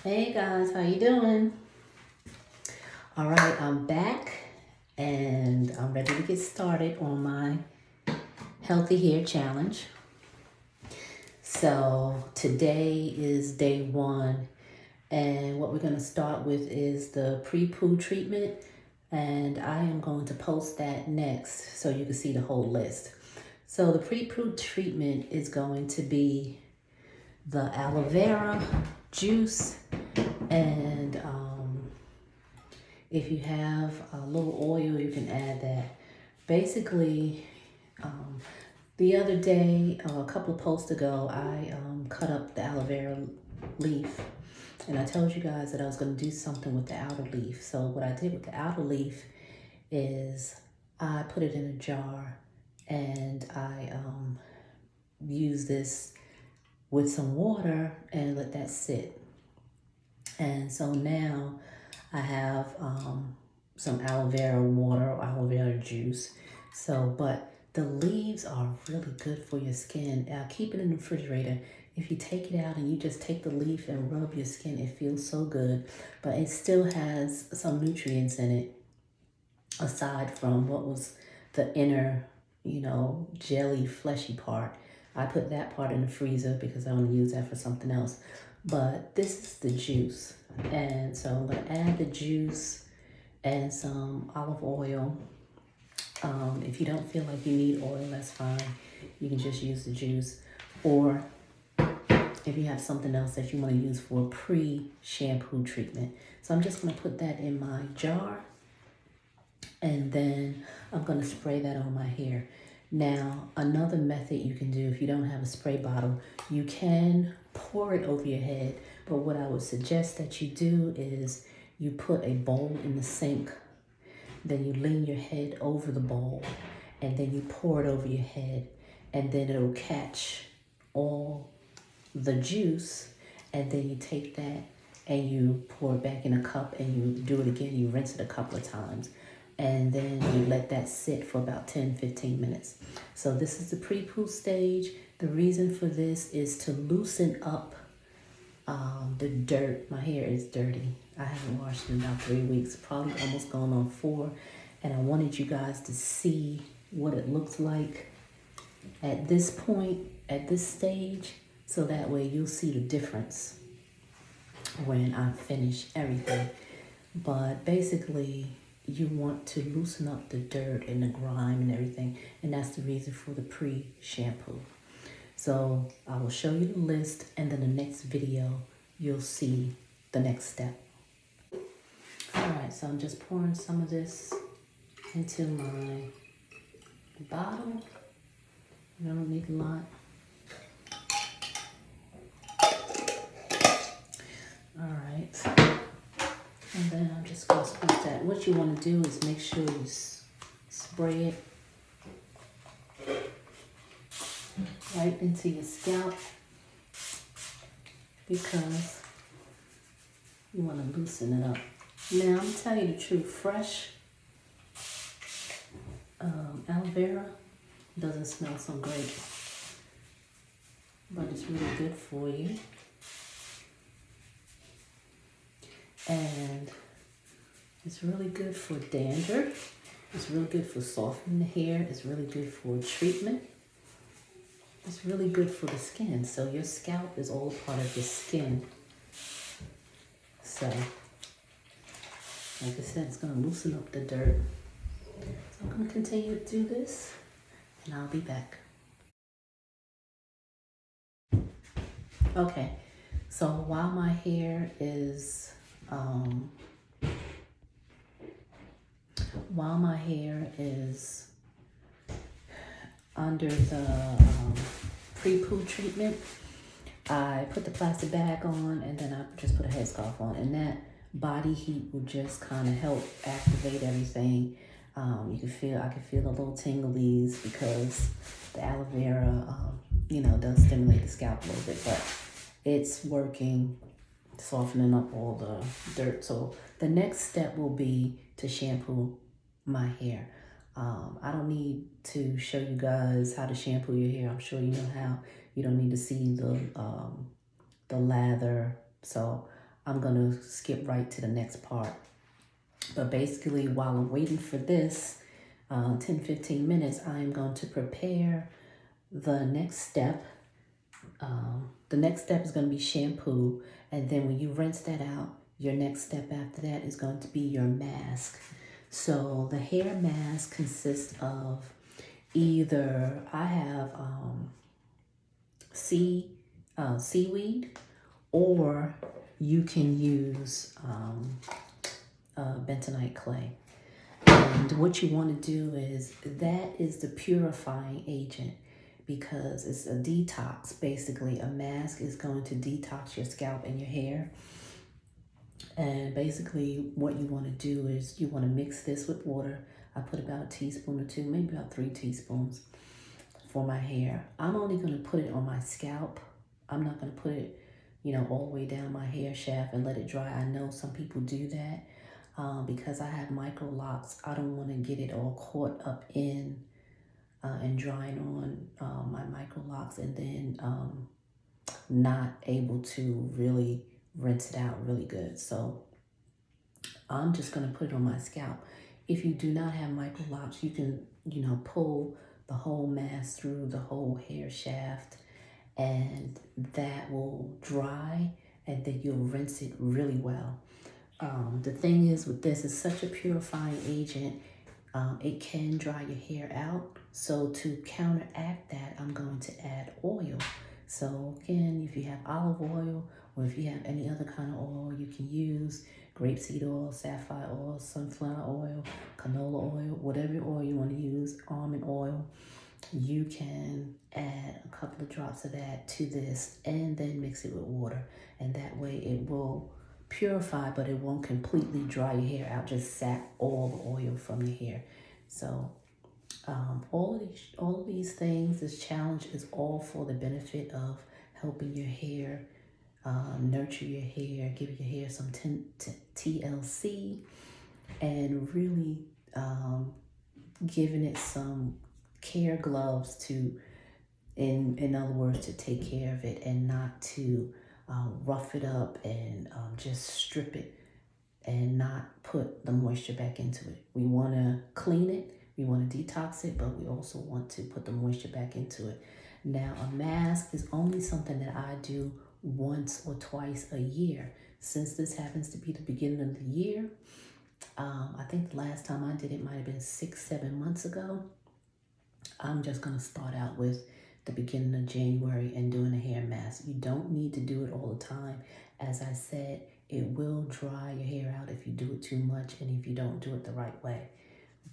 Hey guys, how you doing? All right, I'm back and I'm ready to get started on my healthy hair challenge. So today is day one, and what we're going to start with is the pre-poo treatment, and I am going to post that next so you can see the whole list. So the pre-poo treatment is going to be the aloe vera juice and if you have a little oil, you can add that. Basically, um, the other day, a couple of posts ago, I cut up the aloe vera leaf. And I told you guys that I was going to do something with the outer leaf. So what I did with the outer leaf is I put it in a jar and I use this with some water and let that sit. And so now I have some aloe vera water or aloe vera juice. So, but the leaves are really good for your skin. Keep it in the refrigerator. If you take it out and you just take the leaf and rub your skin, it feels so good. But it still has some nutrients in it, aside from what was the inner, jelly, fleshy part. I put that part in the freezer because I want to use that for something else. But this is the juice. And so I'm going to add the juice and some olive oil. If you don't feel like you need oil, that's fine. You can just use the juice. Or if you have something else that you want to use for a pre-shampoo treatment. So I'm just going to put that in my jar. And then I'm going to spray that on my hair. Now, another method you can do if you don't have a spray bottle, you can pour it over your head. But what I would suggest that you do is you put a bowl in the sink, then you lean your head over the bowl, and then you pour it over your head, and then it'll catch all the juice, and then you take that and you pour it back in a cup and you do it again. You rinse it a couple of times and then you let that sit for about 10-15 minutes. So this is the pre-poo stage. The reason for this is to loosen up the dirt. My hair is dirty. I haven't washed in about 3 weeks, probably almost gone on 4. And I wanted you guys to see what it looks like at this point, at this stage, so that way you'll see the difference when I finish everything. But basically, you want to loosen up the dirt and the grime and everything, and that's the reason for the pre-shampoo. So I will show you the list, and then the next video, you'll see the next step. All right, so I'm just pouring some of this into my bottle. I don't need a lot. All right. And then I'm just going to squeeze that. What you want to do is make sure you spray it right into your scalp because you want to loosen it up. Now, I'm going to tell you the truth. Fresh aloe vera doesn't smell so great, but it's really good for you. And it's really good for dandruff. It's really good for softening the hair. It's really good for treatment. It's really good for the skin. So your scalp is all part of your skin. So, like I said, it's going to loosen up the dirt. So I'm going to continue to do this, and I'll be back. Okay, so while my hair is under the pre-poo treatment, I put the plastic bag on and then I just put a headscarf on, and that body heat will just kind of help activate everything. I can feel the little tinglies because the aloe vera, does stimulate the scalp a little bit, but it's working, softening up all the dirt. So the next step will be to shampoo my hair. I don't need to show you guys how to shampoo your hair. I'm sure you know how. You don't need to see the lather. So I'm going to skip right to the next part. But basically, while I'm waiting for this 10-15 minutes, I'm going to prepare the next step. The next step is going to be shampoo. And then when you rinse that out, your next step after that is going to be your mask. So the hair mask consists of either, I have seaweed, or you can use bentonite clay. And what you want to do is, that is the purifying agent, because it's a detox. Basically, a mask is going to detox your scalp and your hair. And basically what you want to do is you want to mix this with water. I put about a teaspoon or two, maybe about 3 teaspoons for my hair. I'm only going to put it on my scalp. I'm not going to put it, all the way down my hair shaft and let it dry. I know some people do that because I have micro locks. I don't want to get it all caught up in and drying on my micro locks, and then not able to really rinse it out really good. So I'm just going to put it on my scalp. If you do not have micro locks, you can, pull the whole mask through the whole hair shaft, and that will dry, and then you'll rinse it really well. The thing is with this, it's such a purifying agent. It can dry your hair out. So to counteract that, I'm going to add oil. So again, if you have olive oil, or if you have any other kind of oil, you can use grapeseed oil, sapphire oil, sunflower oil, canola oil, whatever oil you want to use, almond oil. You can add a couple of drops of that to this and then mix it with water. And that way it will purify, but it won't completely dry your hair out, just sap all the oil from your hair. So all of these things, this challenge is all for the benefit of helping your hair, nurture your hair, give your hair some TLC, and really giving it some care gloves to, in other words, to take care of it, and not to rough it up and just strip it and not put the moisture back into it. We want to clean it, we want to detox it, but we also want to put the moisture back into it. Now, a mask is only something that I do once or twice a year. Since this happens to be the beginning of the year, I think the last time I did it might have been 6-7 months ago. I'm just going to start out with the beginning of January and doing a hair mask. You don't need to do it all the time. As I said, it will dry your hair out if you do it too much and if you don't do it the right way.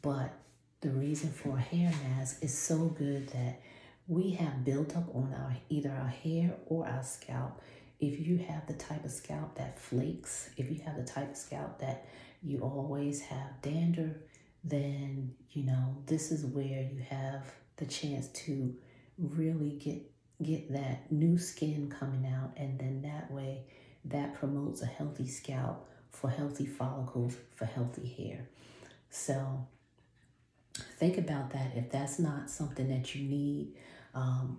But the reason for a hair mask is so good that we have built up on either our hair or our scalp. If you have the type of scalp that flakes, if you have the type of scalp that you always have dandruff, then this is where you have the chance to really get that new skin coming out, and then that way that promotes a healthy scalp for healthy follicles for healthy hair. So think about that. If that's not something that you need,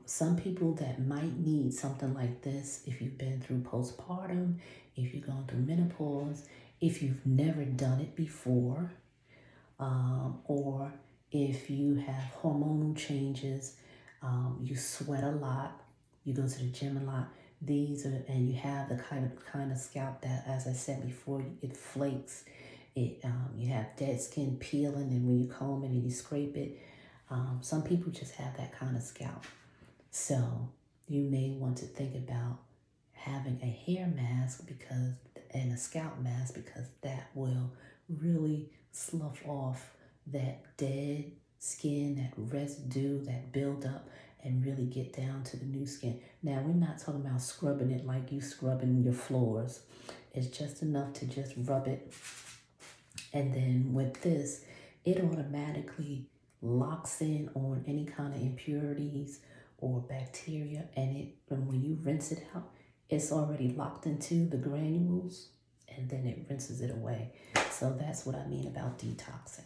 some people that might need something like this, if you've been through postpartum, if you're going through menopause, if you've never done it before, or if you have hormonal changes, you sweat a lot, you go to the gym a lot, and you have the kind of scalp that, as I said before, it flakes. You have dead skin peeling, and when you comb it and you scrape it, some people just have that kind of scalp. So you may want to think about having a hair mask and a scalp mask, because that will really slough off that dead skin, that residue, that buildup, and really get down to the new skin. Now, we're not talking about scrubbing it like you scrubbing your floors. It's just enough to just rub it. And then with this, it automatically locks in on any kind of impurities or bacteria. And when you rinse it out, it's already locked into the granules, and then it rinses it away. So that's what I mean about detoxing.